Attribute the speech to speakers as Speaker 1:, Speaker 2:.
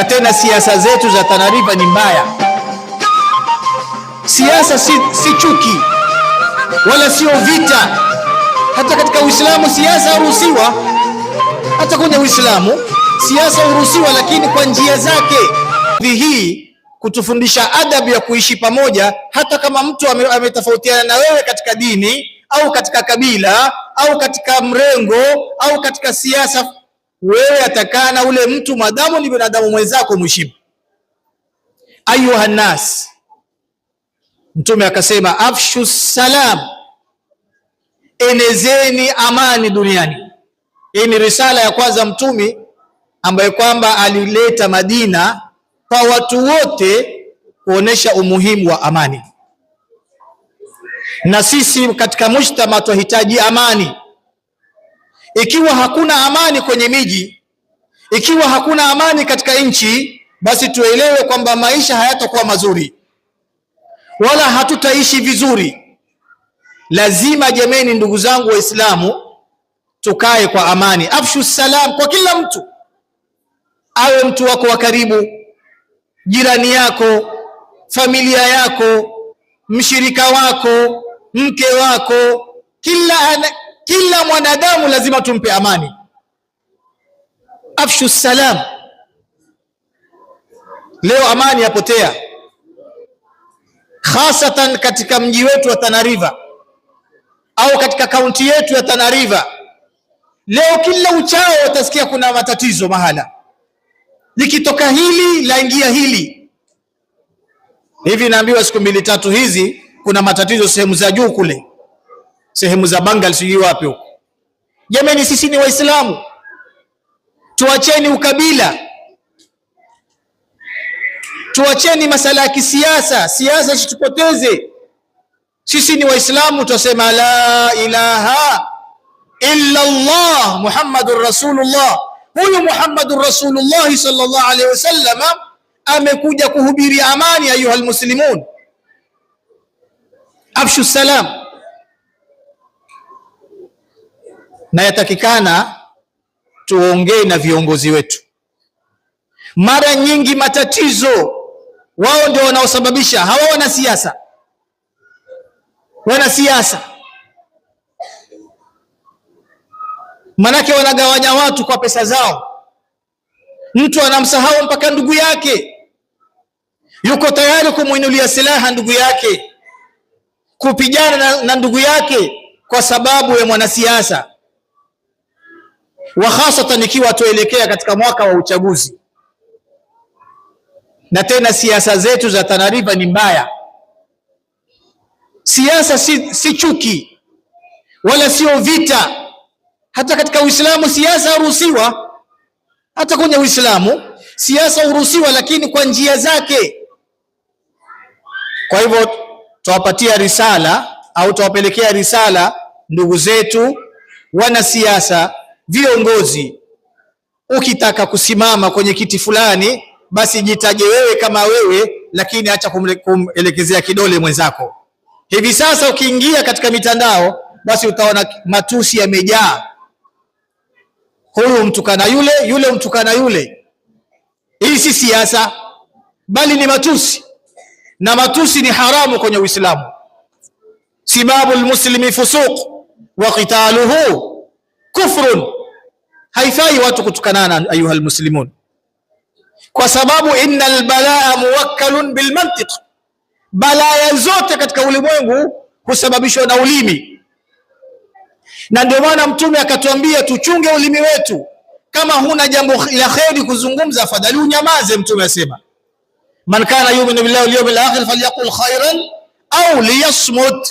Speaker 1: Na tena siasa zetu za Tana River ni mbaya. Siasa si chuki wala sio vita. Hata katika Uislamu siasa huruhusiwa, hata kwenye Uislamu siasa huruhusiwa, lakini kwa njia zake. Hii kutufundisha adabu ya kuishi pamoja, hata kama mtu ametofautiana na wewe katika dini au katika kabila au katika mrengo au katika siasa, wewe atakaa na ule mtu madamu ni binadamu mwenzako, mheshimu. Ayuha nas, Mtume akasema afshu salam, enezeni amani duniani. Hii ni risala ya kwanza Mtume ambaye kwamba alileta Madina kwa watu wote kuonesha umuhimu wa amani. Na sisi katika mujtama tunahitaji amani. Ikiwa hakuna amani kwenye miji, ikiwa hakuna amani katika nchi, basi tuelewe kwamba maisha hayatakuwa mazuri wala hatutaishi vizuri. Lazima jameni, ndugu zangu Waislamu, tukae kwa amani. Afshu salam kwa kila mtu, awe mtu wako wa karibu, jirani yako, familia yako, mshirika wako, mke wako, kila mwanadamu lazima tumpe amani. Afshu salam. Leo amani yapotea, hasatan katika mji wetu wa Tana River au katika kaunti yetu ya Tana River. Leo kila uchao utasikia kuna matatizo mahala, likitoka hili laingia hili. Hivi naambiwa siku 2-3 hizi kuna matatizo sehemu za juu kule, sehemu za Bangal, sijui wapi huko. Jamani, sisi ni Waislamu, tuacheni ukabila, tuacheni masala ya kisiasa. Siasa situpoteze. Sisi ni Waislamu, tusema la ilaha illa Allah Muhammadur Rasulullah. Huyu Muhammadur Rasulullah sallallahu alaihi wasallam amekuja kuhubiri amani. Ayuha almuslimun, afshu salam. Na yatakikana tuongee na viongozi wetu. Mara nyingi matatizo wao ndio wanaosababisha, hawa wanasiasa. Wanasiasa manake wanagawanya watu kwa pesa zao. Mtu anamsahau mpaka ndugu yake, yuko tayari kumuinulia silaha ndugu yake, kupigana na ndugu yake kwa sababu ya mwanasiasa. Wa hasatan ikiwa tuelekea katika mwaka wa uchaguzi. Na tena siasa zetu za Tana River ni mbaya. Siasa si chuki wala sio vita. Hata katika Uislamu siasa huruhusiwa, hata kwenye Uislamu siasa huruhusiwa, lakini kwa njia zake. Kwa hivyo tuwapatia risala au tuwapelekea risala ndugu zetu wanasiasa, viongozi. Ukitaka kusimama kwenye kiti fulani, basi jitaje wewe kama wewe, lakini acha kumelekezea kidole mwenzako. Hivi sasa ukiingia katika mitandao, basi utaona matusi yamejaa. Huyu mtukana yule, yule mtukana yule. Hii si siasa, bali ni matusi, na matusi ni haramu kwenye Uislamu. Sibabu almuslimi fusuq wa qitaluhu kufrun. Haifai watu kutukanana, ayuha almuslimun, kwa sababu innal balaa muwakkalun bilmantiq. Balaya zote katika ulimwengu husababishwa na ulimi, na ndio maana Mtume akatuambia tuchunge ulimi wetu. Kama huna jambo la kheri kuzungumza, afadhali unyamaze. Mtume asema man kana yu'minu billahi wal yawmil akhir falyaqul khairan au liyasmut.